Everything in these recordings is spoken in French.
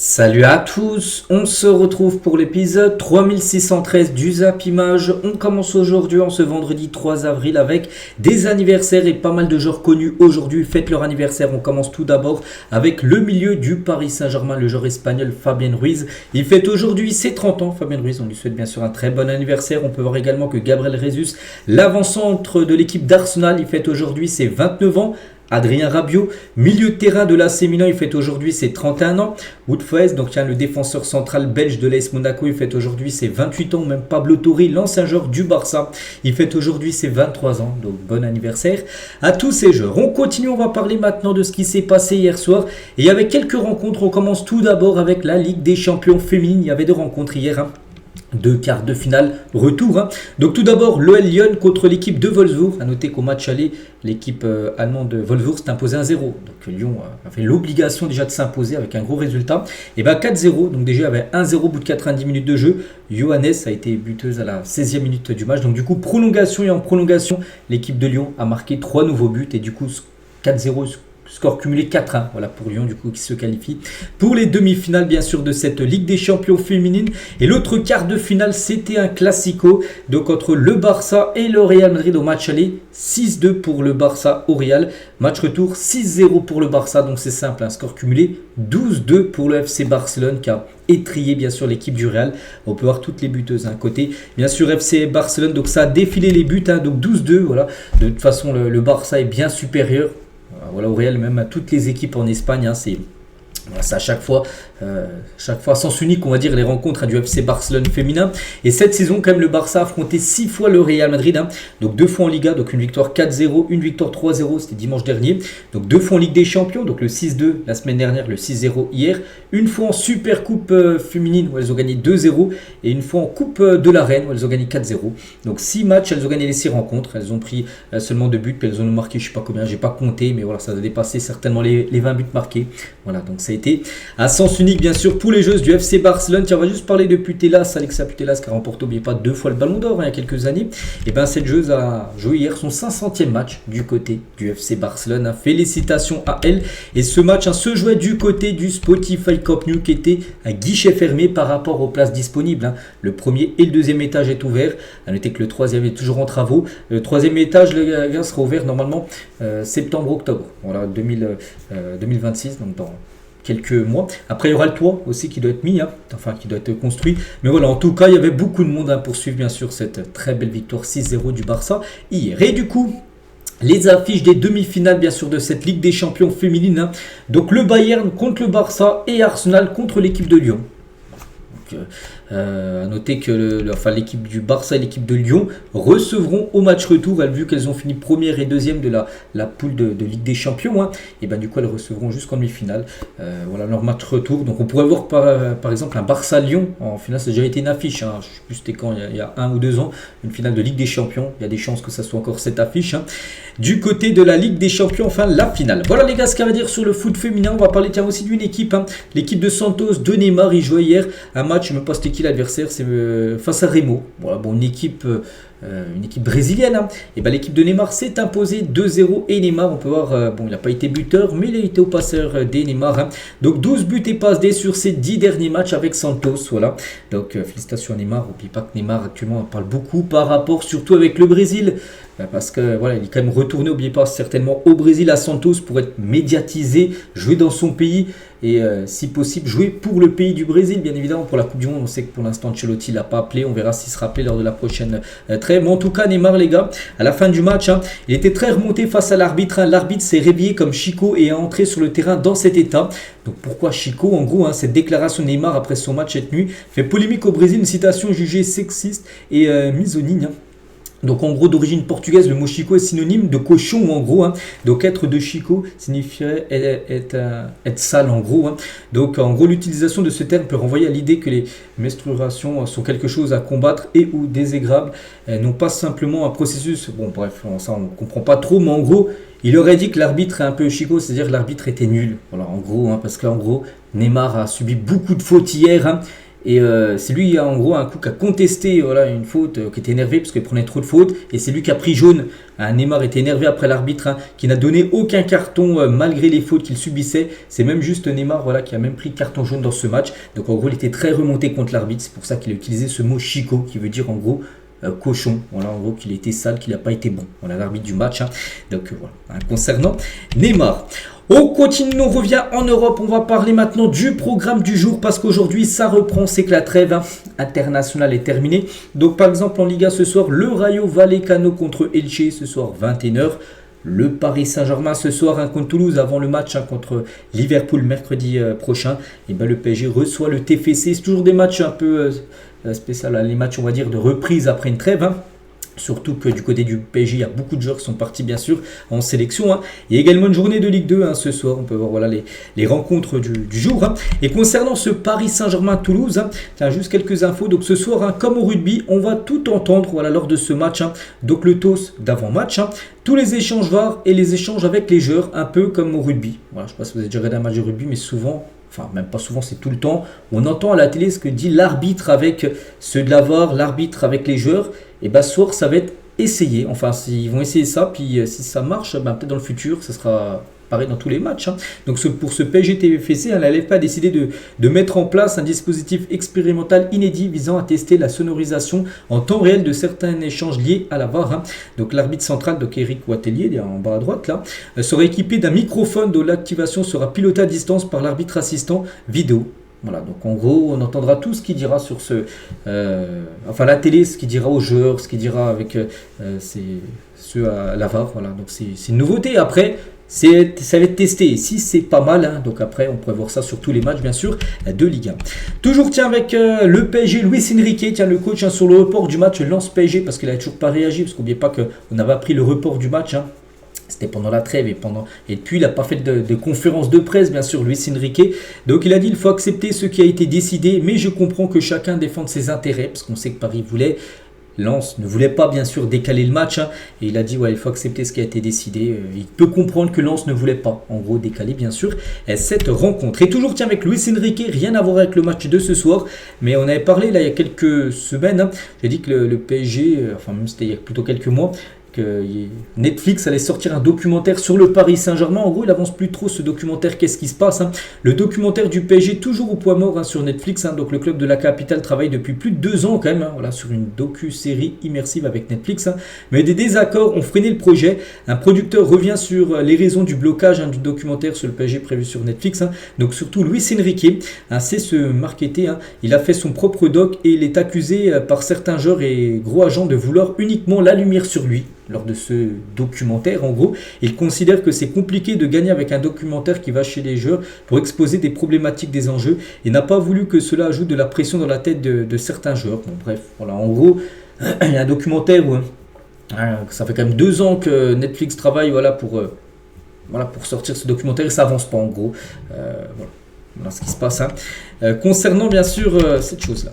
Salut à tous, on se retrouve pour l'épisode 3613 du Zap Image. On commence aujourd'hui en ce vendredi 3 avril avec des anniversaires et pas mal de joueurs connus aujourd'hui fêtent leur anniversaire. On commence tout d'abord avec le milieu du Paris Saint-Germain, le joueur espagnol Fabien Ruiz. Il fête aujourd'hui ses 30 ans, Fabien Ruiz, on lui souhaite bien sûr un très bon anniversaire. On peut voir également que Gabriel Jesus, l'avant-centre de l'équipe d'Arsenal, il fête aujourd'hui ses 29 ans. Adrien Rabiot, milieu de terrain de l'AC Milan, il fête aujourd'hui ses 31 ans. Wout Faes, donc le défenseur central belge de l'AS Monaco, il fête aujourd'hui ses 28 ans. Même Pablo Torre, l'ancien joueur du Barça, il fête aujourd'hui ses 23 ans. Donc bon anniversaire à tous ces joueurs. On continue, on va parler maintenant de ce qui s'est passé hier soir. Et avec quelques rencontres, on commence tout d'abord avec la Ligue des Champions féminines. Il y avait deux rencontres hier. Deux quarts de finale retour. Donc tout d'abord l'OL Lyon contre l'équipe de Wolfsburg. A noter qu'au match aller, l'équipe allemande de Wolfsburg s'est imposée 1-0. Donc Lyon avait l'obligation déjà de s'imposer avec un gros résultat. Et 4-0. Donc déjà il y avait 1-0 au bout de 90 minutes de jeu. Johannes a été buteuse à la 16e minute du match. Donc du coup prolongation, et en prolongation l'équipe de Lyon a marqué 3 nouveaux buts. Et du coup 4-0. Score cumulé 4-1, voilà pour Lyon du coup qui se qualifie pour les demi-finales bien sûr de cette Ligue des Champions féminine. Et l'autre quart de finale c'était un classico donc entre le Barça et le Real Madrid au match aller. 6-2 pour le Barça au Real, match retour 6-0 pour le Barça, donc c'est simple, un score cumulé 12-2 pour le FC Barcelone qui a étrié bien sûr l'équipe du Real. On peut voir toutes les buteuses à un côté, bien sûr FC Barcelone, donc ça a défilé les buts, donc 12-2, voilà. De toute façon le Barça est bien supérieur. Voilà, au Real, même à toutes les équipes en Espagne, c'est à chaque fois sens unique, on va dire, les rencontres du FC Barcelone féminin. Et cette saison, quand même, le Barça a affronté 6 fois le Real Madrid. Donc 2 fois en Liga, donc une victoire 4-0, une victoire 3-0, c'était dimanche dernier. Donc 2 fois en Ligue des Champions, donc le 6-2 la semaine dernière, le 6-0 hier. Une fois en Super Coupe féminine, où elles ont gagné 2-0. Et une fois en Coupe de la Reine, où elles ont gagné 4-0. Donc 6 matchs, elles ont gagné les 6 rencontres. Elles ont pris seulement 2 buts, puis elles ont marqué, je sais pas combien, j'ai pas compté, mais voilà, ça a dépassé certainement les 20 buts marqués. Voilà, donc ça a été à sens unique bien sûr pour les joueuses du FC Barcelone. Tiens, on va juste parler de Putellas, Alexa Putellas qui a remporté, n'oubliez pas, 2 fois le Ballon d'Or il y a quelques années. Et cette joueuse a joué hier son 500e match du côté du FC Barcelone. Félicitations à elle. Et ce match se jouait du côté du Spotify Camp Nou qui était à guichet fermé par rapport aux places disponibles. Le premier et le deuxième étage est ouvert. À noter que le troisième est toujours en travaux. Le troisième étage, les gars, sera ouvert normalement septembre-octobre. Voilà, 2026, donc dans quelques mois. Après, il y aura le toit aussi qui doit être mis, qui doit être construit. Mais voilà, en tout cas, il y avait beaucoup de monde pour suivre, bien sûr, cette très belle victoire 6-0 du Barça hier. Et du coup, les affiches des demi-finales, bien sûr, de cette Ligue des Champions féminine. Donc, le Bayern contre le Barça et Arsenal contre l'équipe de Lyon. Donc, à noter que l'équipe du Barça et l'équipe de Lyon recevront au match retour, vu qu'elles ont fini première et deuxième de la poule de Ligue des Champions, et du coup elles recevront jusqu'en demi-finale. Voilà leur match retour. Donc on pourrait voir par exemple un Barça-Lyon en finale. Ça a déjà été une affiche, je ne sais plus c'était quand, il y a 1 ou 2 ans, une finale de Ligue des Champions. Il y a des chances que ça soit encore cette affiche. Du côté de la Ligue des Champions, enfin la finale. Voilà les gars, ce qu'il y a à dire sur le foot féminin. On va parler aussi d'une équipe, l'équipe de Santos de Neymar. Il jouait hier un match, je ne sais même pas c'était qui l'adversaire, c'est face à Remo. Voilà, une équipe brésilienne. Et l'équipe de Neymar s'est imposée 2-0. Et Neymar, on peut voir, il n'a pas été buteur, mais il a été au passeur des Neymar. Donc 12 buts et passes D sur ses 10 derniers matchs avec Santos. Voilà. Donc félicitations à Neymar. N'oubliez pas que Neymar actuellement parle beaucoup par rapport, surtout avec le Brésil. Parce que voilà, il est quand même retourné, n'oubliez pas, certainement au Brésil, à Santos, pour être médiatisé, jouer dans son pays et si possible jouer pour le pays du Brésil, bien évidemment. Pour la Coupe du Monde, on sait que pour l'instant Ancelotti l'a pas appelé, on verra s'il sera appelé lors de la prochaine trêve. Mais en tout cas, Neymar, les gars, à la fin du match, il était très remonté face à l'arbitre. L'arbitre s'est réveillé comme Chico et est entré sur le terrain dans cet état. Donc pourquoi Chico? En gros, cette déclaration de Neymar après son match cette nuit fait polémique au Brésil, une citation jugée sexiste et misogyne. Donc en gros, d'origine portugaise, le mot Chico est synonyme de cochon en gros. Donc être de Chico signifierait être sale en gros. Donc en gros, l'utilisation de ce terme peut renvoyer à l'idée que les menstruations sont quelque chose à combattre et ou désagréable, non pas simplement un processus. Bon bref, ça on comprend pas trop, mais en gros, il aurait dit que l'arbitre est un peu Chico, c'est-à-dire que l'arbitre était nul. Voilà en gros, parce qu'en gros, Neymar a subi beaucoup de fautes hier. Et c'est lui, en gros, un coup qui a contesté voilà, une faute, qui était énervé parce qu'il prenait trop de fautes. Et c'est lui qui a pris jaune. Neymar était énervé après l'arbitre, qui n'a donné aucun carton malgré les fautes qu'il subissait. C'est même juste Neymar voilà, qui a même pris carton jaune dans ce match. Donc en gros, il était très remonté contre l'arbitre. C'est pour ça qu'il a utilisé ce mot chico, qui veut dire en gros cochon. Voilà, en gros, qu'il était sale, qu'il n'a pas été bon. Voilà, l'arbitre du match. Donc voilà, concernant Neymar. On continue, on revient en Europe, on va parler maintenant du programme du jour parce qu'aujourd'hui ça reprend, c'est que la trêve internationale est terminée. Donc par exemple en Liga ce soir, le Rayo Vallecano contre Elche ce soir 21h. Le Paris Saint-Germain ce soir contre Toulouse avant le match contre Liverpool mercredi prochain. Et ben, le PSG reçoit le TFC, c'est toujours des matchs un peu spéciaux, les matchs on va dire de reprise après une trêve. Surtout que du côté du PSG, il y a beaucoup de joueurs qui sont partis bien sûr en sélection. Il y a également une journée de Ligue 2 ce soir. On peut voir voilà, les rencontres du jour. Et concernant ce Paris Saint-Germain-Toulouse, juste quelques infos. Donc ce soir, comme au rugby, on va tout entendre voilà, lors de ce match. Donc le toast d'avant-match. Tous les échanges VAR et les échanges avec les joueurs, un peu comme au rugby. Voilà, je ne sais pas si vous avez déjà regardé un match de rugby, mais souvent... Enfin, même pas souvent, c'est tout le temps. On entend à la télé ce que dit l'arbitre avec ceux de la VAR, l'arbitre avec les joueurs. Et bien, ce soir, ça va être essayé. Enfin, ils vont essayer ça. Puis, si ça marche, peut-être dans le futur, ça sera pareil dans tous les matchs. Donc, pour ce PSG TFC, la LFP a décidé de mettre en place un dispositif expérimental inédit visant à tester la sonorisation en temps réel de certains échanges liés à la VAR. Donc, l'arbitre central, donc Eric Watelier, en bas à droite, là, sera équipé d'un microphone dont l'activation sera pilotée à distance par l'arbitre assistant vidéo. Voilà, donc en gros, on entendra tout ce qu'il dira sur la télé, ce qu'il dira aux joueurs, ce qu'il dira avec ceux à la VAR. Voilà, donc c'est une nouveauté. Après, ça va être testé. Si c'est pas mal, donc après, on pourrait voir ça sur tous les matchs, bien sûr, de Ligue 1. Toujours, avec le PSG, Luis Enrique, le coach, sur le report du match Lens PSG, parce qu'il n'a toujours pas réagi, parce qu'oubliez pas qu'on avait appris le report du match. C'était pendant la trêve et puis il n'a pas fait de conférence de presse, bien sûr, Luis Enrique. Donc il a dit il faut accepter ce qui a été décidé, mais je comprends que chacun défende ses intérêts, parce qu'on sait que Paris voulait. Lens ne voulait pas bien sûr décaler le match et il a dit il faut accepter ce qui a été décidé. Il peut comprendre que Lens ne voulait pas en gros décaler bien sûr cette rencontre. Et toujours avec Luis Enrique, rien à voir avec le match de ce soir, mais on avait parlé là il y a quelques semaines, j'ai dit que le PSG, enfin même c'était il y a plutôt quelques mois, que Netflix allait sortir un documentaire sur le Paris Saint-Germain. En gros, il avance plus trop ce documentaire. Qu'est-ce qui se passe Le documentaire du PSG, toujours au point mort sur Netflix. Donc le club de la capitale travaille depuis plus de 2 ans quand même voilà, sur une docu-série immersive avec Netflix. Mais des désaccords ont freiné le projet. Un producteur revient sur les raisons du blocage du documentaire sur le PSG prévu sur Netflix. Donc surtout Luis Enrique sait se marketer. Il a fait son propre doc et il est accusé par certains joueurs et gros agents de vouloir uniquement la lumière sur lui. Lors de ce documentaire, en gros, il considère que c'est compliqué de gagner avec un documentaire qui va chez les joueurs pour exposer des problématiques des enjeux et n'a pas voulu que cela ajoute de la pression dans la tête de certains joueurs. Bon, bref, voilà, en gros, il y a un documentaire où ça fait quand même 2 ans que Netflix travaille pour sortir ce documentaire et ça avance pas en gros. Voilà ce qui se passe. Concernant bien sûr cette chose-là.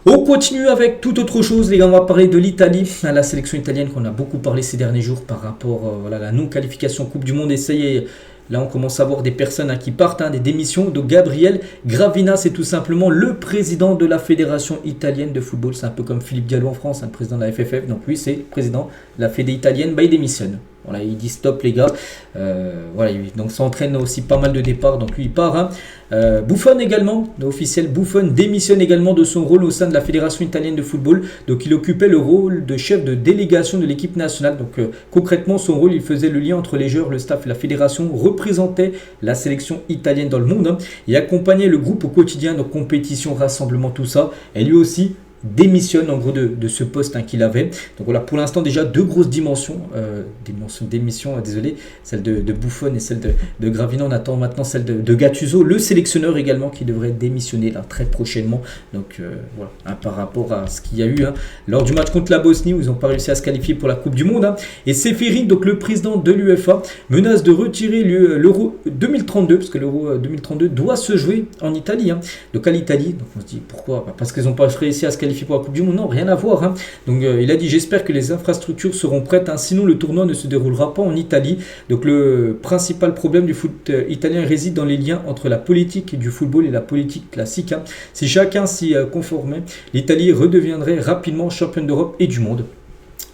On continue avec toute autre chose, les gars, on va parler de l'Italie, la sélection italienne qu'on a beaucoup parlé ces derniers jours par rapport à la non-qualification Coupe du Monde. Et ça y est, là on commence à voir des personnes qui partent, des démissions. Donc Gabriel Gravina, c'est tout simplement le président de la Fédération italienne de football. C'est un peu comme Philippe Diallo en France, le président de la FFF. Donc lui, c'est le président de la Fédé italienne, il démissionne. Voilà, il dit stop les gars. Donc ça entraîne aussi pas mal de départs. Donc lui il part. Buffon également, officiel Buffon démissionne également de son rôle au sein de la Fédération italienne de football. Donc il occupait le rôle de chef de délégation de l'équipe nationale. Donc concrètement son rôle, il faisait le lien entre les joueurs, le staff et la fédération, représentait la sélection italienne dans le monde et accompagnait le groupe au quotidien, donc compétition, rassemblement, tout ça. Et lui aussi démissionne en gros de ce poste qu'il avait. Donc voilà, pour l'instant déjà 2 grosses démissions, désolé, celle de Buffon et celle de Gravina. On attend maintenant celle de Gattuso, le sélectionneur également, qui devrait démissionner là très prochainement. Donc voilà, par rapport à ce qu'il y a eu lors du match contre la Bosnie où ils n'ont pas réussi à se qualifier pour la Coupe du Monde. Et Seferin, donc le président de l'UEFA, menace de retirer l'Euro 2032, parce que l'Euro 2032 doit se jouer en Italie. Donc à l'Italie, donc on se dit pourquoi ? Parce qu'ils n'ont pas réussi à se qualifier qualifier pour la Coupe du Monde. Non, rien à voir. Hein. Donc il a dit j'espère que les infrastructures seront prêtes, hein, sinon le tournoi ne se déroulera pas en Italie. Donc le principal problème du foot italien réside dans les liens entre la politique du football et la politique classique. Hein. Si chacun s'y conformait, l'Italie redeviendrait rapidement championne d'Europe et du monde.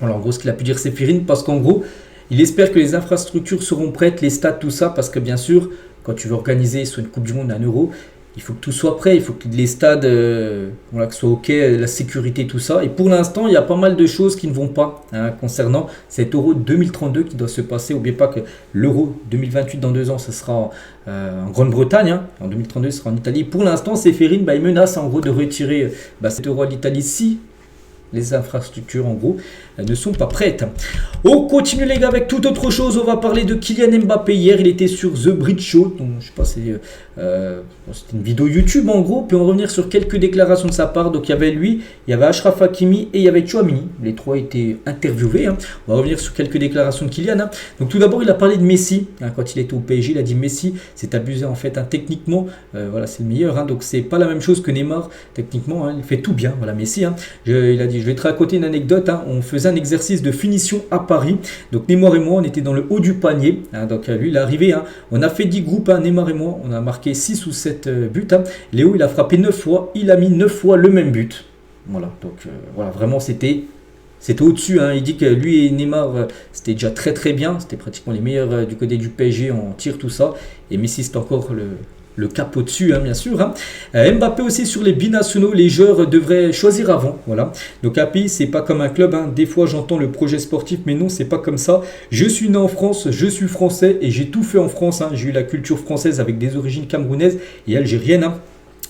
Alors en gros ce qu'il a pu dire Ceferin, parce qu'en gros il espère que les infrastructures seront prêtes, les stades, tout ça, parce que bien sûr quand tu veux organiser soit une Coupe du Monde, un Euro, il faut que tout soit prêt, il faut que les stades voilà, que ce soit ok, la sécurité, tout ça. Et pour l'instant, il y a pas mal de choses qui ne vont pas hein, concernant cet Euro 2032 qui doit se passer. N'oubliez pas que l'Euro 2028 dans 2 ans, ce sera en Grande-Bretagne. Hein. En 2032, ce sera en Italie. Pour l'instant, Ceferin, il menace en gros de retirer cet Euro à l'Italie si les infrastructures en gros ne sont pas prêtes. On continue les gars avec toute autre chose. On va parler de Kylian Mbappé. Hier il était sur The Bridge Show, donc je sais pas, c'était une vidéo YouTube en gros. Puis on va revenir sur quelques déclarations de sa part. Donc il y avait lui, il y avait Achraf Hakimi et il y avait Tchouaméni. Les trois étaient interviewés. Hein. On va revenir sur quelques déclarations de Kylian. Hein. Donc tout d'abord il a parlé de Messi. Hein, quand il était au PSG, il a dit Messi c'est abusé en fait. Hein, techniquement, voilà c'est le meilleur. Hein, donc c'est pas la même chose que Neymar. Techniquement, hein, il fait tout bien. Voilà Messi. Hein. Il a dit je vais te raconter une anecdote. Hein. On faisait un exercice de finition à Paris. Donc Neymar et moi, on était dans le haut du panier. Hein. Donc lui, il est arrivé. Hein. On a fait 10 groupes. Hein. Neymar et moi, on a marqué 6 ou 7 buts. Hein. Léo, il a frappé 9 fois. Il a mis 9 fois le même but. Voilà. Donc voilà, vraiment, c'était au-dessus. Hein. Il dit que lui et Neymar, c'était déjà très très bien. C'était pratiquement les meilleurs du côté du PSG en tir, tout ça. Et Messi, c'est encore le cap au-dessus, hein, bien sûr. Hein. Mbappé aussi sur les binationaux, les joueurs devraient choisir avant. Voilà. Donc un pays, c'est pas comme un club. Hein. Des fois, j'entends le projet sportif, mais non, c'est pas comme ça. Je suis né en France, je suis français et j'ai tout fait en France. Hein. J'ai eu la culture française avec des origines camerounaises et algériennes. Hein.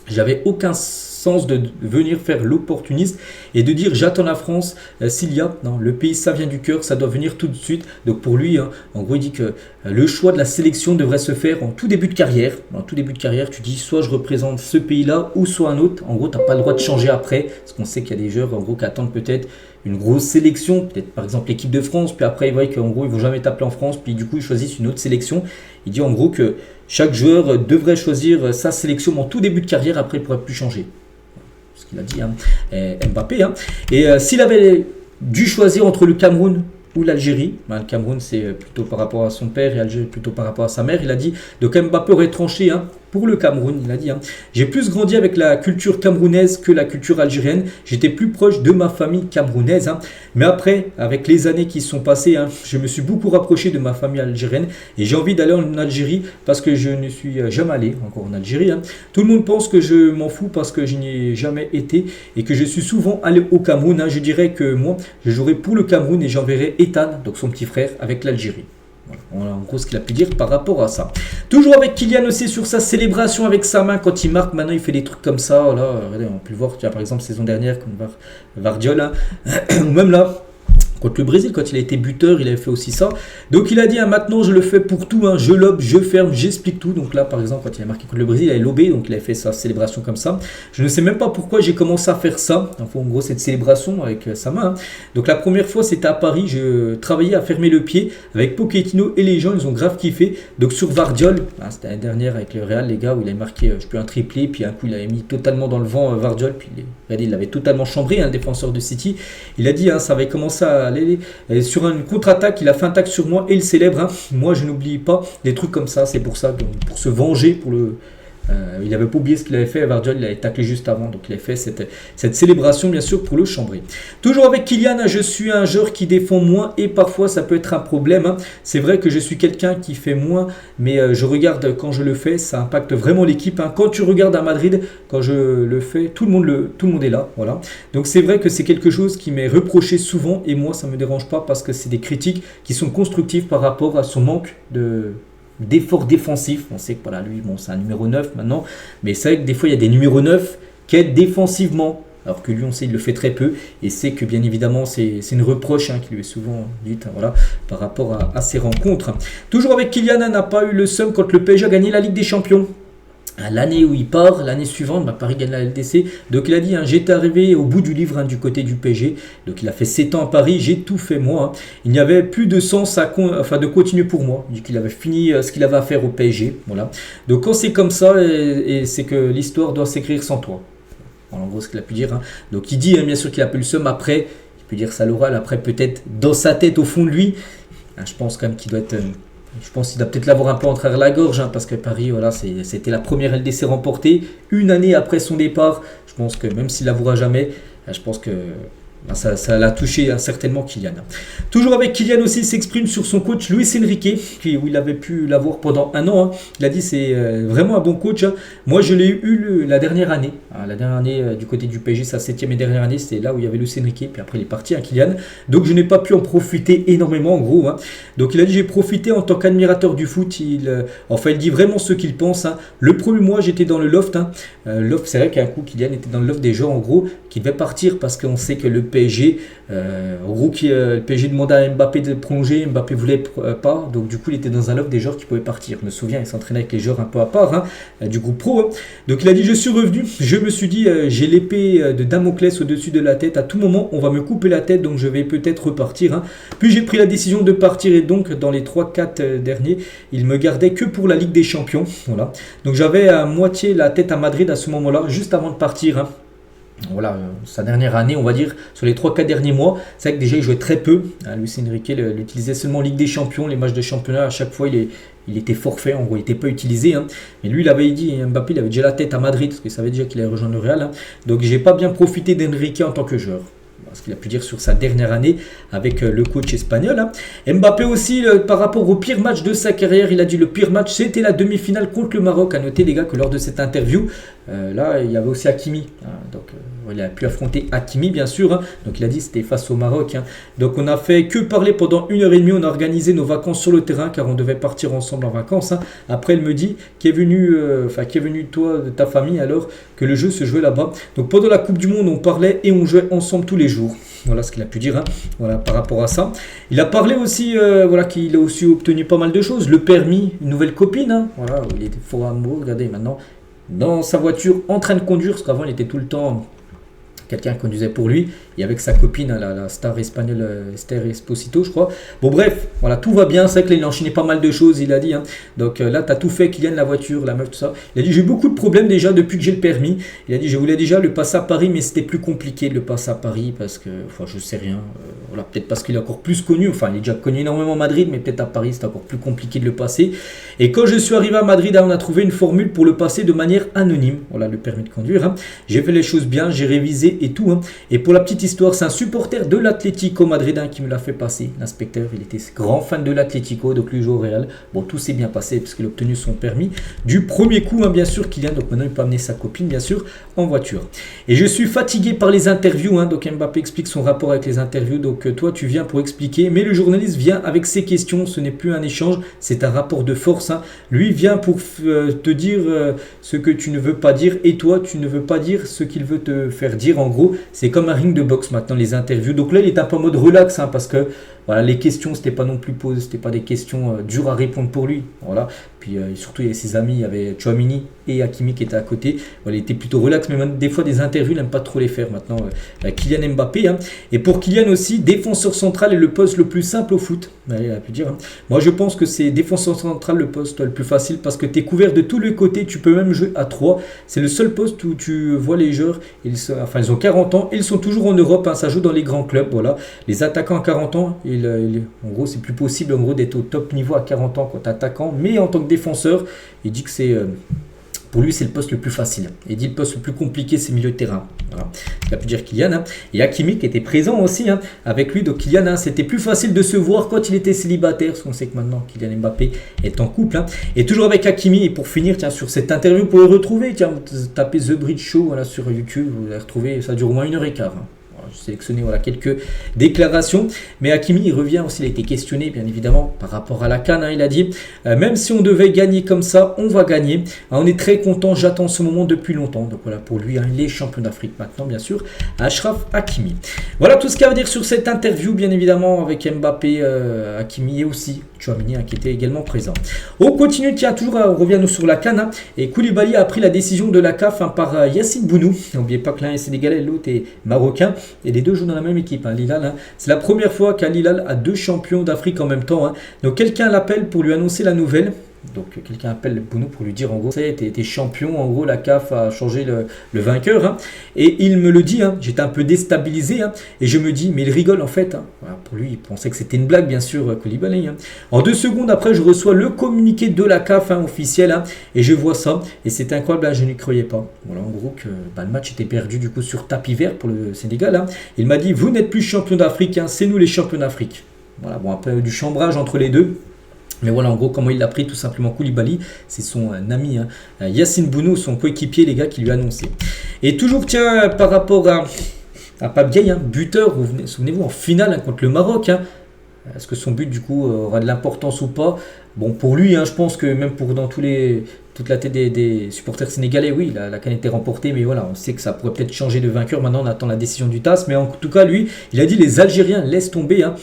J'avais aucun sens de venir faire l'opportuniste et de dire j'attends la France s'il y a. Non, le pays, ça vient du cœur, ça doit venir tout de suite. Donc pour lui, hein, en gros, il dit que le choix de la sélection devrait se faire en tout début de carrière. En tout début de carrière, tu dis soit je représente ce pays-là ou soit un autre. En gros, tu n'as pas le droit de changer après. Parce qu'on sait qu'il y a des joueurs en gros, qui attendent peut-être une grosse sélection, peut-être par exemple l'équipe de France, puis après ils voient qu'en gros ils ne vont jamais t'appeler en France, puis du coup ils choisissent une autre sélection. Il dit en gros que chaque joueur devrait choisir sa sélection en tout début de carrière, après il ne pourrait plus changer. Ce qu'il a dit, hein, Mbappé. Hein. Et s'il avait dû choisir entre le Cameroun ou l'Algérie, le Cameroun c'est plutôt par rapport à son père et l'Algérie plutôt par rapport à sa mère, il a dit, donc Mbappé aurait tranché hein, pour le Cameroun, il a dit, hein, j'ai plus grandi avec la culture camerounaise que la culture algérienne, j'étais plus proche de ma famille camerounaise, hein, mais après, avec les années qui sont passées, hein, je me suis beaucoup rapproché de ma famille algérienne et j'ai envie d'aller en Algérie parce que je ne suis jamais allé encore en Algérie. Hein. Tout le monde pense que je m'en fous parce que je n'y ai jamais été et que je suis souvent allé au Cameroun. Hein. Je dirais que moi, je jouerai pour le Cameroun et j'enverrai Ethan, donc son petit frère, avec l'Algérie. Voilà en gros ce qu'il a pu dire par rapport à ça. Toujours avec Kylian aussi sur sa célébration avec sa main quand il marque. Maintenant il fait des trucs comme ça. Là, regardez, on peut le voir par exemple saison dernière comme Vardiol. Hein. Ou même là. Contre le Brésil, quand il a été buteur, il avait fait aussi ça. Donc il a dit, hein, maintenant je le fais pour tout, hein, je lobe, je ferme, j'explique tout. Donc là, par exemple, quand il a marqué contre le Brésil, il avait lobé, donc il avait fait sa célébration comme ça. Je ne sais même pas pourquoi j'ai commencé à faire ça. Enfin, en gros, cette célébration avec sa main. Hein. Donc la première fois, c'était à Paris, je travaillais à fermer le pied avec Pochettino et les gens, ils ont grave kiffé. Donc sur Vardiol, hein, c'était l'année dernière avec le Real, les gars, où il avait marqué, un triplé, puis un coup, il avait mis totalement dans le vent Vardiol, puis il l'avait totalement chambré, hein, le défenseur de City. Il a dit, hein, ça avait commencé à aller sur une contre-attaque, il a fait un tacle sur moi et il célèbre. Hein. Moi, je n'oublie pas des trucs comme ça. C'est pour ça, pour se venger, il n'avait pas oublié ce qu'il avait fait. Vardiol, il avait taclé juste avant, donc il avait fait cette célébration, bien sûr, pour le chambrer. Toujours avec Kylian, je suis un joueur qui défend moins et parfois ça peut être un problème. Hein. C'est vrai que je suis quelqu'un qui fait moins, mais je regarde quand je le fais, ça impacte vraiment l'équipe. Hein. Quand tu regardes à Madrid, quand je le fais, tout le monde est là. Voilà. Donc c'est vrai que c'est quelque chose qui m'est reproché souvent et moi ça ne me dérange pas parce que c'est des critiques qui sont constructives par rapport à son manque d'efforts défensifs. On sait que voilà, lui, bon, c'est un numéro 9 maintenant, mais c'est vrai que des fois il y a des numéros 9 qui aident défensivement, alors que lui on sait il le fait très peu, et c'est que bien évidemment c'est une reproche hein, qui lui est souvent dite hein, voilà, par rapport à ces rencontres. Toujours avec Kylian, n'a pas eu le seum quand le PSG a gagné la Ligue des Champions. L'année où il part, l'année suivante, Paris gagne la LDC. Donc il a dit, hein, j'étais arrivé au bout du livre hein, du côté du PSG. Donc il a fait 7 ans à Paris, j'ai tout fait moi. Hein. Il n'y avait plus de sens de continuer pour moi. Il dit qu'il avait fini ce qu'il avait à faire au PSG. Voilà. Donc quand c'est comme ça, et c'est que l'histoire doit s'écrire sans toi. Voilà, en gros, ce qu'il a pu dire. Donc il dit bien sûr qu'il a peu le seum. Après, il peut dire ça l'oral. Après, peut-être dans sa tête, au fond de lui, je pense quand même qu'il doit être... je pense qu'il doit peut-être l'avoir un peu en travers la gorge, parce que Paris, voilà, c'était la première LDC remportée. Une année après son départ, je pense que même s'il l'avouera jamais, je pense que ça l'a touché certainement Kylian. Toujours avec Kylian aussi, il s'exprime sur son coach Luis Enrique, où il avait pu l'avoir pendant un an. Il a dit c'est vraiment un bon coach. Moi je l'ai eu la dernière année. La dernière année du côté du PSG, sa 7e et dernière année, c'était là où il y avait Luis Enrique. Puis après il est parti, Kylian. Donc je n'ai pas pu en profiter énormément en gros. Donc il a dit j'ai profité en tant qu'admirateur du foot. Il dit vraiment ce qu'il pense. Le premier mois j'étais dans le loft. Loft, c'est vrai qu'un coup Kylian était dans le loft des joueurs en gros qui devait partir parce qu'on sait que le PSG, en gros, le PSG demandait à Mbappé de prolonger, Mbappé voulait pas, donc du coup il était dans un loft des joueurs qui pouvaient partir. Je me souviens, il s'entraînait avec les joueurs un peu à part du groupe pro. Donc il a dit je suis revenu, je me suis dit j'ai l'épée de Damoclès au-dessus de la tête, à tout moment on va me couper la tête, donc je vais peut-être repartir. Puis j'ai pris la décision de partir et donc dans les 3-4 derniers, il me gardait que pour la Ligue des Champions. Voilà. Donc j'avais à moitié la tête à Madrid à ce moment-là, juste avant de partir. Voilà, sa dernière année, on va dire, sur les 3-4 derniers mois, c'est vrai que déjà il jouait très peu. Luis Enrique l'utilisait seulement en Ligue des Champions, les matchs de championnat, à chaque fois il était forfait, en gros il n'était pas utilisé. Mais lui il avait dit, Mbappé il avait déjà la tête à Madrid, parce qu'il savait déjà qu'il allait rejoindre le Real. Donc j'ai pas bien profité d'Enrique en tant que joueur. Ce qu'il a pu dire sur sa dernière année avec le coach espagnol. Mbappé aussi, par rapport au pire match de sa carrière, il a dit le pire match c'était la demi-finale contre le Maroc. À noter les gars que lors de cette interview, là il y avait aussi Hakimi. Donc il a pu affronter Hakimi bien sûr. Donc il a dit c'était face au Maroc. Donc on a fait que parler pendant 1h30. On a organisé nos vacances sur le terrain car on devait partir ensemble en vacances. Après elle me dit qu'est venu toi de ta famille alors que le jeu se jouait là-bas. Donc pendant la Coupe du Monde on parlait et on jouait ensemble tous les jours. Voilà ce qu'il a pu dire voilà, par rapport à ça. Il a parlé aussi qu'il a aussi obtenu pas mal de choses. Le permis, une nouvelle copine. Voilà, il était fort amoureux. Regardez maintenant dans sa voiture en train de conduire. Parce qu'avant il était tout le temps quelqu'un conduisait pour lui. Et avec sa copine, la star espagnole Esther Esposito, je crois. Bon bref, voilà, tout va bien. C'est vrai qu'il a enchaîné pas mal de choses, il a dit. Donc là, tu as tout fait, Kylian, la voiture, la meuf, tout ça. Il a dit, j'ai eu beaucoup de problèmes déjà depuis que j'ai le permis. Il a dit, je voulais déjà le passer à Paris, mais c'était plus compliqué de le passer à Paris parce que, je sais rien. Voilà, peut-être parce qu'il est encore plus connu. Enfin, il est déjà connu énormément à Madrid, mais peut-être à Paris, c'est encore plus compliqué de le passer. Et quand je suis arrivé à Madrid, on a trouvé une formule pour le passer de manière anonyme. Voilà, le permis de conduire. J'ai fait les choses bien, j'ai révisé et tout. Et pour la petite histoire, c'est un supporter de l'Atlético madridin qui me l'a fait passer. L'inspecteur, il était grand fan de l'Atlético, donc lui joue au Real. Bon, tout s'est bien passé parce qu'il a obtenu son permis du premier coup, bien sûr, Kylian. Donc maintenant, il peut amener sa copine, bien sûr, en voiture. Et je suis fatigué par les interviews. Donc Mbappé explique son rapport avec les interviews. Donc toi, tu viens pour expliquer, mais le journaliste vient avec ses questions. Ce n'est plus un échange, c'est un rapport de force. Lui vient pour te dire ce que tu ne veux pas dire, et toi, tu ne veux pas dire ce qu'il veut te faire dire. En gros, c'est comme un ring de boxe maintenant, les interviews. Donc là, il est un peu en mode relax, parce que voilà, les questions, c'était pas non plus posées, c'était pas des questions dures à répondre pour lui. Voilà. Puis surtout, il y avait ses amis, il y avait Tchouaméni et Hakimi qui étaient à côté. Voilà, il était plutôt relax, mais même des fois, des interviews, il n'aime pas trop les faire maintenant. Kylian Mbappé. Et pour Kylian aussi, défenseur central est le poste le plus simple au foot. Allez, il a pu dire. Moi, je pense que c'est défenseur central le poste le plus facile parce que tu es couvert de tous les côtés. Tu peux même jouer à 3. C'est le seul poste où tu vois les joueurs. Ils ont 40 ans. Ils sont toujours en Europe. Ça joue dans les grands clubs. Voilà. Les attaquants à 40 ans, en gros, c'est plus possible d'être au top niveau à 40 ans quand tu es attaquant. Mais en tant que défenseur, il dit que c'est... pour lui, c'est le poste le plus facile. Il dit le poste le plus compliqué, c'est milieu de terrain. Voilà. Il a pu dire Kylian. Et Hakimi qui était présent aussi avec lui. Donc Kylian, c'était plus facile de se voir quand il était célibataire. Parce qu'on sait que maintenant, Kylian Mbappé est en couple. Et toujours avec Hakimi. Et pour finir, sur cette interview, vous pouvez le retrouver. Vous tapez The Bridge Show sur YouTube. Vous allez retrouver, ça dure au moins 1h15. J'ai sélectionné quelques déclarations. Mais Hakimi, il revient aussi, il a été questionné, bien évidemment, par rapport à la CAN. Il a dit, même si on devait gagner comme ça, on va gagner. On est très content, j'attends ce moment depuis longtemps. Donc voilà, pour lui, il est champion d'Afrique maintenant, bien sûr, Achraf Hakimi. Voilà tout ce qu'il y a à dire sur cette interview, bien évidemment, avec Mbappé, Hakimi et aussi Tchouaméni, qui était également présent. On continue, toujours, on revient sur la CAN. Et Koulibaly a pris la décision de la CAF par Yassine Bounou. N'oubliez pas que l'un est sénégalais, l'autre est marocain. Et les deux jouent dans la même équipe, l'Hilal. C'est la première fois qu'Al Hilal a 2 champions d'Afrique en même temps. Donc quelqu'un l'appelle pour lui annoncer la nouvelle. Donc quelqu'un appelle Bounou pour lui dire en gros, t'es champion, en gros la CAF a changé le vainqueur. Hein. Et il me le dit, hein, j'étais un peu déstabilisé. Hein, et je me dis, mais il rigole en fait. Hein. Voilà, pour lui, il pensait que c'était une blague, bien sûr, Koulibaly. Hein. En 2 secondes après, je reçois le communiqué de la CAF hein, officiel. Hein, et je vois ça. Et c'était incroyable, hein, je n'y croyais pas. Voilà, en gros, que le match était perdu du coup sur tapis vert pour le Sénégal. Hein. Il m'a dit, vous n'êtes plus champion d'Afrique, hein, c'est nous les champions d'Afrique. Voilà, bon, après du chambrage entre les deux. Mais voilà, en gros, comment il l'a pris, tout simplement, Koulibaly, c'est son ami, hein, Yacine Bounou, son coéquipier, les gars, qui lui a annoncé. Et toujours, tiens, par rapport à Pape Gueye, hein, buteur, souvenez-vous, en finale hein, contre le Maroc, hein, est-ce que son but, du coup, aura de l'importance ou pas? Bon, pour lui, hein, je pense que même pour toute la tête des supporters sénégalais, oui, la CAN était remportée, mais voilà, on sait que ça pourrait peut-être changer de vainqueur. Maintenant, on attend la décision du TAS, mais en tout cas, lui, il a dit les Algériens laissent tomber. Hein.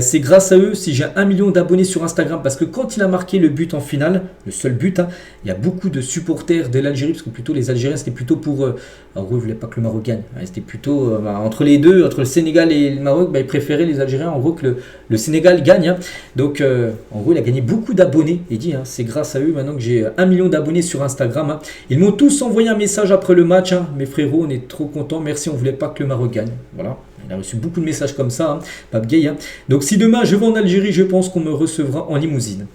C'est grâce à eux si j'ai 1 million d'abonnés sur Instagram, parce que quand il a marqué le but en finale, le seul but, hein, il y a beaucoup de supporters de l'Algérie, parce que plutôt les Algériens, c'était plutôt pour... en gros, ils ne voulaient pas que le Maroc gagne. Hein, c'était plutôt entre les deux, entre le Sénégal et le Maroc, ils préféraient les Algériens, en gros, que le Sénégal gagne. Hein. Donc, en gros, il a gagné beaucoup d'abonnés. Il dit, hein, c'est grâce à eux maintenant que j'ai 1 million d'abonnés sur Instagram. Hein. Ils m'ont tous envoyé un message après le match. Hein. Mes frérots, on est trop contents. Merci, on ne voulait pas que le Maroc gagne. Voilà. Il a reçu beaucoup de messages comme ça, hein, Pape Gueye. Hein. Donc si demain je vais en Algérie, je pense qu'on me recevra en limousine.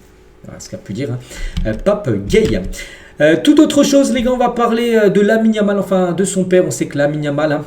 Voilà ce qu'a pu dire hein. Pape Gueye. Toute autre chose, les gars, on va parler de Lamine Yamal, enfin de son père. On sait que Lamine Yamal, hein,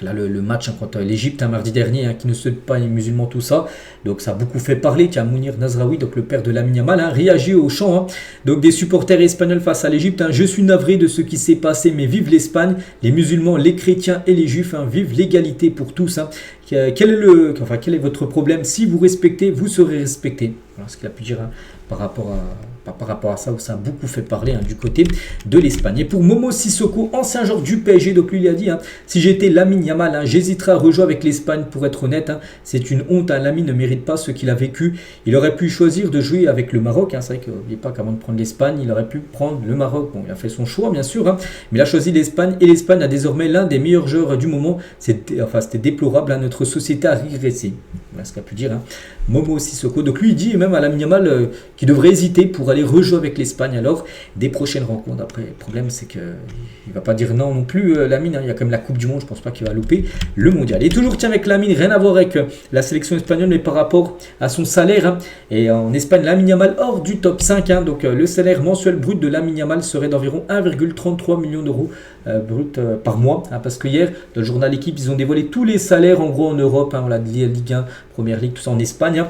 là le match hein, contre l'Égypte un mardi dernier, hein, qui ne souhaite pas les musulmans, tout ça. Donc ça a beaucoup fait parler. Tiens, Mounir Nazraoui, donc le père de Lamine Yamal, hein, réagit au chant hein, donc des supporters espagnols face à l'Égypte. Hein. Je suis navré de ce qui s'est passé, mais vive l'Espagne, les musulmans, les chrétiens et les juifs. Hein, vive l'égalité pour tous. Hein. Quel est votre problème? Si vous respectez, vous serez respecté. Voilà ce qu'il a pu dire hein, par rapport à ça, où ça a beaucoup fait parler hein, du côté de l'Espagne. Et pour Momo Sissoko, ancien joueur du PSG, donc lui il a dit hein, si j'étais Lamine Yamal, hein, j'hésiterais à rejouer avec l'Espagne. Pour être honnête, hein, c'est une honte. Hein, Lamine ne mérite pas ce qu'il a vécu. Il aurait pu choisir de jouer avec le Maroc. Hein, c'est vrai qu'il n'oubliez pas qu'avant de prendre l'Espagne, il aurait pu prendre le Maroc. Bon, il a fait son choix bien sûr, hein, mais il a choisi l'Espagne et l'Espagne a désormais l'un des meilleurs joueurs du moment. C'était déplorable. Hein, notre société a régressé. Voilà ce qu'a pu dire hein, Momo Sissoko. Donc lui il dit même à Lamine Yamal qu'il devrait hésiter pour aller rejouer avec l'Espagne alors des prochaines rencontres. Après le problème c'est qu'il ne va pas dire non plus Lamine, hein. Il y a quand même la Coupe du Monde, je pense pas qu'il va louper le mondial. Et toujours tiens avec Lamine, rien à voir avec la sélection espagnole, mais par rapport à son salaire hein. Et en Espagne, Lamine Yamal hors du top 5 hein. Donc le salaire mensuel brut de Lamine Yamal serait d'environ 1,33 million d'euros brut par mois hein, parce que hier dans le journal L'équipe ils ont dévoilé tous les salaires en gros en Europe hein, on l'a dit, Ligue 1, Première Ligue, tout ça en Espagne hein.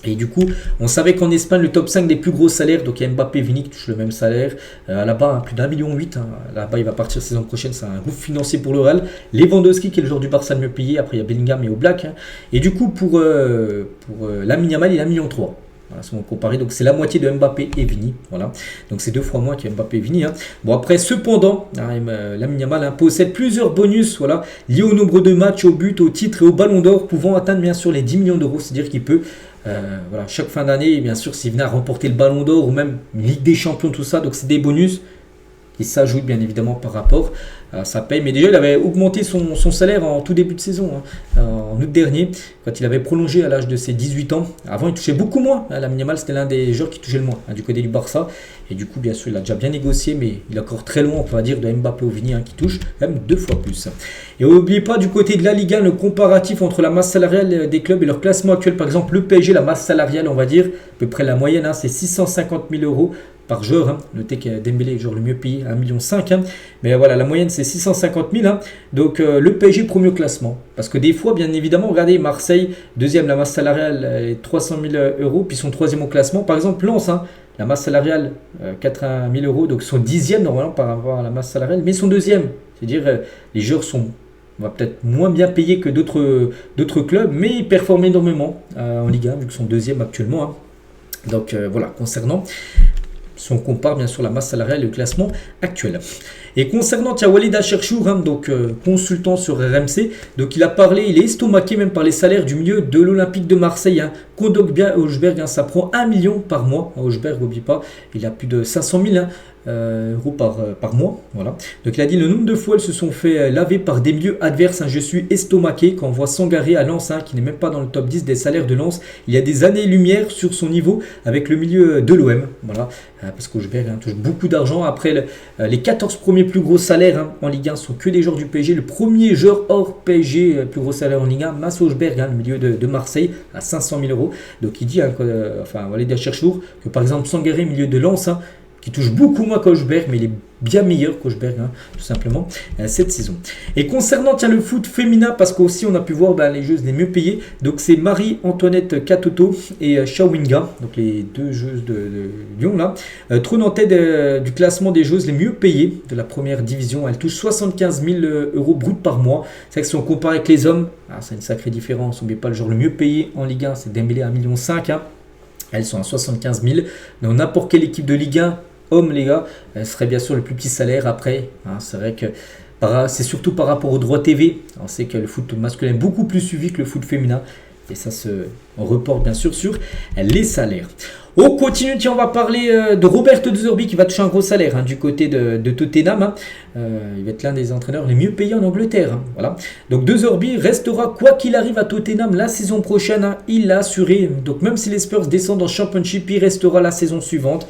Et du coup, on savait qu'en Espagne, le top 5 des plus gros salaires, donc il y a Mbappé, Vini qui touchent le même salaire. Là-bas, hein, plus d'1,8 million. Hein. Là-bas, il va partir saison prochaine. C'est un gouffre financier pour le Real. Lewandowski, qui est le joueur du Barça le mieux payé. Après, il y a Bellingham et Oblak. Hein. Et du coup, pour Lamine Yamal, il a 1,3 million. Voilà, si on compare, donc c'est la moitié de Mbappé et Vini. Voilà. Donc c'est 2 fois moins que Mbappé et Vini. Hein. Bon, après, cependant, hein, Lamine Yamal hein, possède plusieurs bonus voilà, liés au nombre de matchs, au but, au titre et au ballon d'or, pouvant atteindre bien sûr les 10 millions d'euros. C'est-à-dire qu'il peut. Voilà, chaque fin d'année, bien sûr, s'il venait à remporter le Ballon d'Or ou même une Ligue des Champions, tout ça, donc c'est des bonus qui s'ajoutent bien évidemment par rapport à sa paye. Mais déjà, il avait augmenté son salaire en tout début de saison, hein, en août dernier, quand il avait prolongé à l'âge de ses 18 ans. Avant, il touchait beaucoup moins. Hein, Lamine Yamal, c'était l'un des joueurs qui touchait le moins hein, du côté du Barça. Et du coup, bien sûr, il a déjà bien négocié, mais il est encore très loin, on va dire, de Mbappé ou Vini, hein, qui touche même 2 fois plus. Et n'oubliez pas, du côté de la Ligue 1, le comparatif entre la masse salariale des clubs et leur classement actuel. Par exemple, le PSG, la masse salariale, on va dire, à peu près la moyenne, hein, c'est 650 000 euros par joueur. Hein. Notez que Dembélé est le joueur le mieux payé, 1,5 million. Hein. Mais voilà, la moyenne, c'est 650 000. Hein. Donc, le PSG, premier au classement. Parce que des fois, bien évidemment, regardez, Marseille, deuxième, la masse salariale est 300 000 euros, puis son troisième au classement. Par exemple, Lens, hein, la masse salariale, 80 000 euros, donc son dixième normalement par rapport à la masse salariale, mais son deuxième. C'est-à-dire, les joueurs sont on va peut-être moins bien payés que d'autres clubs, mais ils performent énormément en Ligue 1, vu qu'ils sont deuxième actuellement. Hein. Donc voilà, concernant, si on compare bien sûr la masse salariale et le classement actuel. Et concernant Walid Acharchour, hein, donc consultant sur RMC, donc il a parlé, il est estomaqué même par les salaires du milieu de l'Olympique de Marseille. Hein. Kondogbia Augsburg, hein, ça prend 1 million par mois. À Augsburg, n'oubliez pas, il a plus de 500 000 hein, euros par mois. Voilà. Donc il a dit le nombre de fois elles se sont fait laver par des milieux adverses. Hein, je suis estomaqué quand on voit Sangaré à Lens, hein, qui n'est même pas dans le top 10 des salaires de Lens. Il y a des années-lumière sur son niveau avec le milieu de l'OM. Voilà. Parce qu'Augsberg touche beaucoup d'argent. Après, les 14 premiers plus gros salaires, hein, en Ligue 1 sont que des joueurs du PSG. Le premier joueur hors PSG, plus gros salaire en Ligue 1, Mass Augsberg, hein, le milieu de Marseille, à 500 000 euros. Donc il dit, hein, enfin, on va aller dire Cherchour, que par exemple Sangaré, milieu de Lens, hein, qui touche beaucoup moins qu'Augsberg, mais il est bien meilleur qu'Augsberg, hein, tout simplement, cette saison. Et concernant le foot féminin, parce qu'aussi on a pu voir les joueuses les mieux payées, donc c'est Marie-Antoinette Katoto et Chawinga, donc les deux joueuses de Lyon, là, trônent en tête du classement des joueuses les mieux payées de la première division. Elles touchent 75 000 euros bruts par mois. C'est vrai que si on compare avec les hommes, c'est une sacrée différence. On ne met pas le genre le mieux payé en Ligue 1, c'est Dembélé à 1,5 million. Hein. Elles sont à 75 000. Dans n'importe quelle équipe de Ligue 1, hommes les gars, elle serait bien sûr le plus petit salaire après. Hein, c'est vrai que c'est surtout par rapport aux droits TV. On sait que le foot masculin est beaucoup plus suivi que le foot féminin. Et ça on reporte bien sûr sur les salaires. On continue, tiens, on va parler de Roberto De Zerbi qui va toucher un gros salaire, hein, du côté de Tottenham. Hein. Il va être l'un des entraîneurs les mieux payés en Angleterre. Hein, voilà. Donc De Zerbi restera quoi qu'il arrive à Tottenham la saison prochaine. Hein, il l'a assuré. Donc même si les Spurs descendent en Championship, il restera la saison suivante.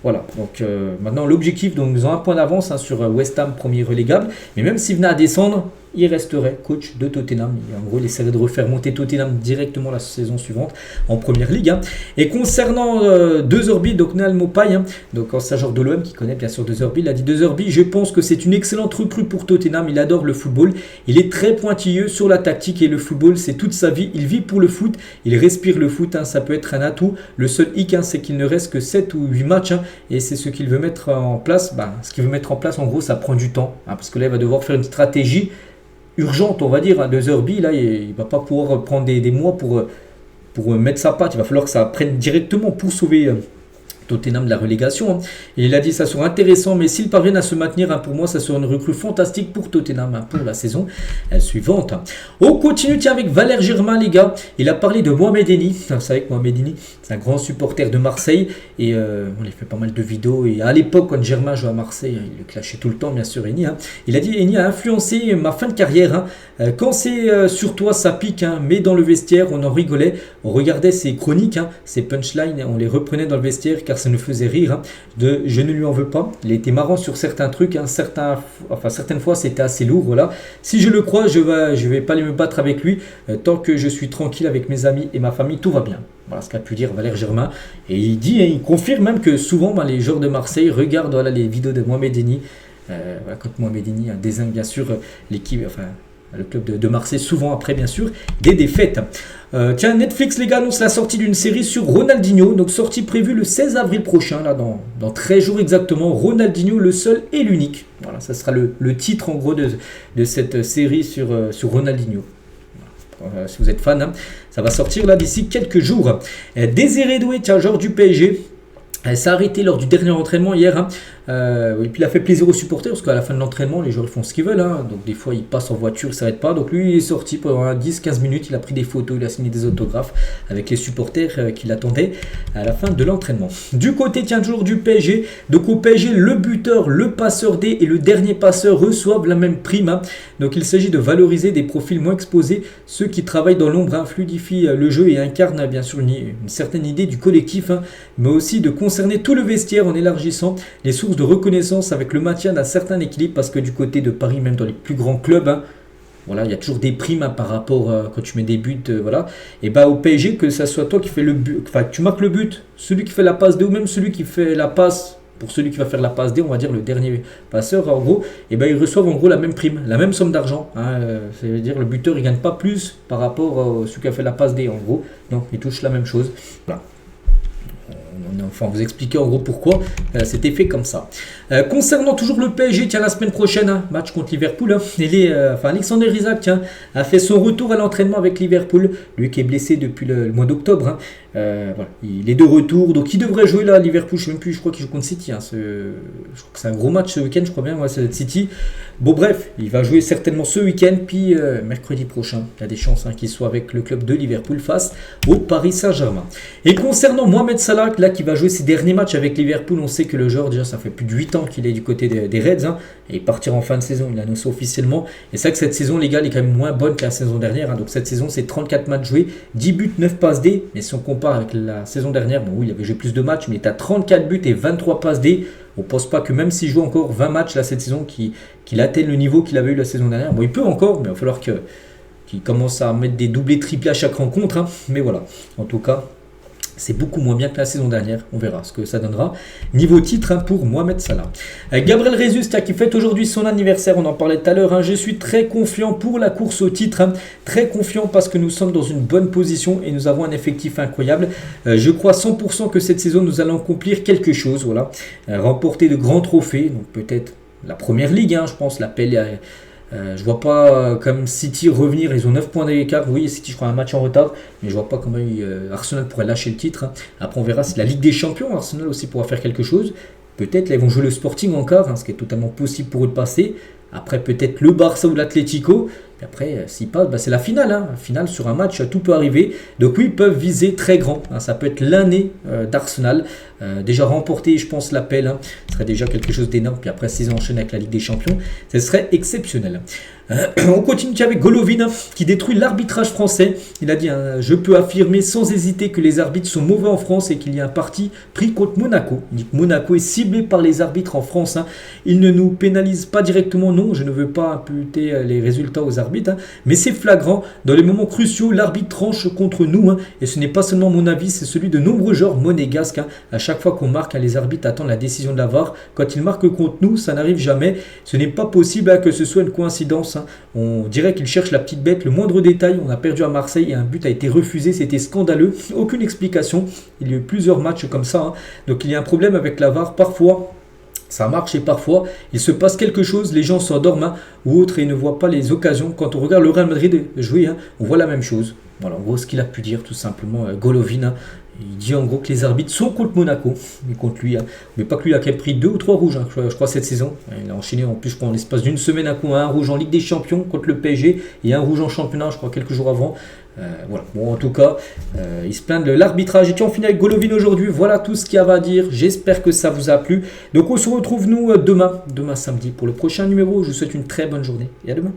Voilà, donc maintenant l'objectif, donc ils ont un point d'avance, hein, sur West Ham, premier relégable. Mais même s'il venait à descendre, il resterait coach de Tottenham. Et en gros, il essaierait de refaire monter Tottenham directement la saison suivante en première ligue. Hein. Et concernant De Zerbi, donc Neal Maupay, hein, donc ancien joueur de l'OM qui connaît bien sûr De Zerbi, il a dit De Zerbi, je pense que c'est une excellente recrue pour Tottenham. Il adore le football. Il est très pointilleux sur la tactique et le football, c'est toute sa vie. Il vit pour le foot. Il respire le foot. Hein, ça peut être un atout. Le seul hic, hein, c'est qu'il ne reste que 7 ou 8 matchs. Hein, et c'est ce qu'il veut mettre en place. Ce qu'il veut mettre en place, en gros, ça prend du temps. Hein, parce que là, il va devoir faire une stratégie urgente, on va dire, hein. De Zerbi, là, il ne va pas pouvoir prendre des mois pour mettre sa patte. Il va falloir que ça prenne directement pour sauver Tottenham de la relégation. Hein. Et il a dit ça sera intéressant, mais s'ils parviennent à se maintenir, hein, pour moi, ça sera une recrue fantastique pour Tottenham, hein, pour la saison suivante. Hein. On continue avec Valère Germain, les gars. Il a parlé de Mohamed Eni. Vous savez que Mohamed Eni, c'est un grand supporter de Marseille. Et on a fait pas mal de vidéos. Et à l'époque, quand Germain jouait à Marseille, il le clashait tout le temps, bien sûr, Eni. Hein. Il a dit Eni a influencé ma fin de carrière. Hein. Quand c'est sur toi, ça pique. Hein. Mais dans le vestiaire, on en rigolait. On regardait ses chroniques, hein, ses punchlines. On les reprenait dans le vestiaire car ça nous faisait rire. Hein, je ne lui en veux pas. Il était marrant sur certains trucs. Hein, certaines fois, c'était assez lourd. Voilà. Si je le crois, je vais pas aller me battre avec lui. Tant que je suis tranquille avec mes amis et ma famille, tout va bien. Voilà ce qu'a pu dire Valère Germain. Et il dit, il confirme même que souvent, les joueurs de Marseille regardent les vidéos de Mohamed Eni. Quand Mohamed Eni désigne bien sûr l'équipe, le club de Marseille, souvent après bien sûr des défaites. Tiens, Netflix les gars annonce la sortie d'une série sur Ronaldinho, donc sortie prévue le 16 avril prochain, là dans 13 jours exactement. Ronaldinho, le seul et l'unique. Voilà, ça sera le titre en gros de cette série sur Ronaldinho. Voilà, si vous êtes fan, hein, ça va sortir là d'ici quelques jours. Désiré Doué, tiens, joueur du PSG. Elle s'est arrêtée lors du dernier entraînement hier. Hein. Et puis il a fait plaisir aux supporters parce qu'à la fin de l'entraînement, les joueurs font ce qu'ils veulent. Hein. Donc des fois, ils passent en voiture, ils ne s'arrêtent pas. Donc lui, il est sorti pendant 10-15 minutes. Il a pris des photos, il a signé des autographes avec les supporters qui l'attendaient à la fin de l'entraînement. Du côté, tiens, toujours du PSG. Donc au PSG, le buteur, le passeur D et le dernier passeur reçoivent la même prime. Hein. Donc il s'agit de valoriser des profils moins exposés, ceux qui travaillent dans l'ombre, hein, fluidifient le jeu et incarnent bien sûr une certaine idée du collectif, hein, mais aussi de concerner tout le vestiaire en élargissant les sources de reconnaissance avec le maintien d'un certain équilibre, parce que du côté de Paris, même dans les plus grands clubs, hein, voilà, il y a toujours des primes, hein, par rapport quand tu mets des buts, voilà. Et au PSG, que ça soit toi qui fais le but, enfin tu marques le but, celui qui fait la passe D ou même celui qui fait la passe pour celui qui va faire la passe D, on va dire le dernier passeur, en gros, ils reçoivent en gros la même prime, la même somme d'argent. Hein, ça veut dire le buteur il gagne pas plus par rapport à celui qui a fait la passe D, en gros, donc il touche la même chose. Voilà. Enfin, vous expliquer en gros pourquoi c'était fait comme ça. Concernant toujours le PSG, tiens, la semaine prochaine, hein, match contre Liverpool, hein, Alexander Isak, tiens, a fait son retour à l'entraînement avec Liverpool, lui qui est blessé depuis le mois d'octobre. Hein. Voilà, il est de retour, donc il devrait jouer là à Liverpool. Je sais même plus, je crois qu'il joue contre City. Hein, je crois que c'est un gros match ce week-end, je crois bien, ouais, c'est City. Bon, bref, il va jouer certainement ce week-end, puis mercredi prochain, il y a des chances, hein, qu'il soit avec le club de Liverpool face au Paris Saint-Germain. Et concernant Mohamed Salah, là qui va jouer ses derniers matchs avec Liverpool. On sait que le joueur, déjà ça fait plus de 8 ans qu'il est du côté des Reds, hein, et partir en fin de saison, il l'a annoncé officiellement. Et c'est vrai que cette saison, les gars, elle est quand même moins bonne que la saison dernière, hein. Donc cette saison, c'est 34 matchs joués, 10 buts, 9 passes D. Mais si on compare avec la saison dernière, bon oui, il avait joué plus de matchs, mais il est à 34 buts et 23 passes D. On ne pense pas que même s'il joue encore 20 matchs là, cette saison, qu'il atteigne le niveau qu'il avait eu la saison dernière. Bon, il peut encore, mais il va falloir qu'il commence à mettre des doublés, triplés à chaque rencontre, hein. Mais voilà, en tout cas, c'est beaucoup moins bien que la saison dernière. On verra ce que ça donnera. Niveau titre, hein, pour Mohamed Salah. Gabriel Jesus, qui fête aujourd'hui son anniversaire, on en parlait tout à l'heure. Hein. Je suis très confiant pour la course au titre. Hein. Très confiant parce que nous sommes dans une bonne position et nous avons un effectif incroyable. Je crois 100% que cette saison, nous allons accomplir quelque chose. Voilà. Remporter de grands trophées. Donc peut-être la première ligue, hein, je pense, l'appel. Je vois pas comme City revenir, ils ont 9 points d'écart. Oui, City, je crois, un match en retard, mais je vois pas comment Arsenal pourrait lâcher le titre. Hein. Après, on verra si la Ligue des Champions, Arsenal aussi pourra faire quelque chose. Peut-être, là, ils vont jouer le Sporting encore, hein, ce qui est totalement possible pour eux de passer. Après, peut-être le Barça ou l'Atlético. Et après, s'ils passent, c'est la finale. Hein. La finale, sur un match, tout peut arriver. Donc oui, ils peuvent viser très grand. Hein. Ça peut être l'année d'Arsenal. Déjà remporter, je pense, l'appel. Hein. Ce serait déjà quelque chose d'énorme. Puis après, s'ils enchaînent avec la Ligue des Champions, ce serait exceptionnel. On continue avec Golovin, hein, qui détruit l'arbitrage français. Il a dit, hein, je peux affirmer sans hésiter que les arbitres sont mauvais en France et qu'il y a un parti pris contre Monaco. Il dit que Monaco est ciblé par les arbitres en France. Hein. Ils ne nous pénalisent pas directement, non. Je ne veux pas imputer les résultats aux arbitres. Hein, mais c'est flagrant. Dans les moments cruciaux, l'arbitre tranche contre nous. Hein, et ce n'est pas seulement mon avis, c'est celui de nombreux joueurs monégasques. Hein. À chaque fois qu'on marque, hein, les arbitres attendent la décision de la VAR. Quand ils marquent contre nous, ça n'arrive jamais. Ce n'est pas possible, hein, que ce soit une coïncidence. Hein. On dirait qu'il cherche la petite bête, le moindre détail. On a perdu à Marseille et un but a été refusé. C'était scandaleux. Aucune explication. Il y a eu plusieurs matchs comme ça. Hein. Donc il y a un problème avec la VAR. Parfois, ça marche et parfois, il se passe quelque chose, les gens s'endorment, hein, ou autre et ne voient pas les occasions. Quand on regarde le Real Madrid jouer, hein, on voit la même chose. Voilà, en gros, ce qu'il a pu dire, tout simplement, Golovin. Hein, il dit en gros que les arbitres sont contre Monaco, mais contre lui. Hein. Mais pas que lui, il a quand même pris 2 ou 3 rouges, hein, je crois, cette saison. Il a enchaîné en plus, je crois, en l'espace d'une semaine, un rouge en Ligue des Champions contre le PSG et un rouge en championnat, je crois, quelques jours avant. Voilà. Bon, en tout cas, il se plaint de l'arbitrage. Et puis on finit avec Golovin aujourd'hui. Voilà tout ce qu'il y avait à dire. J'espère que ça vous a plu. Donc on se retrouve nous demain samedi pour le prochain numéro. Je vous souhaite une très bonne journée et à demain.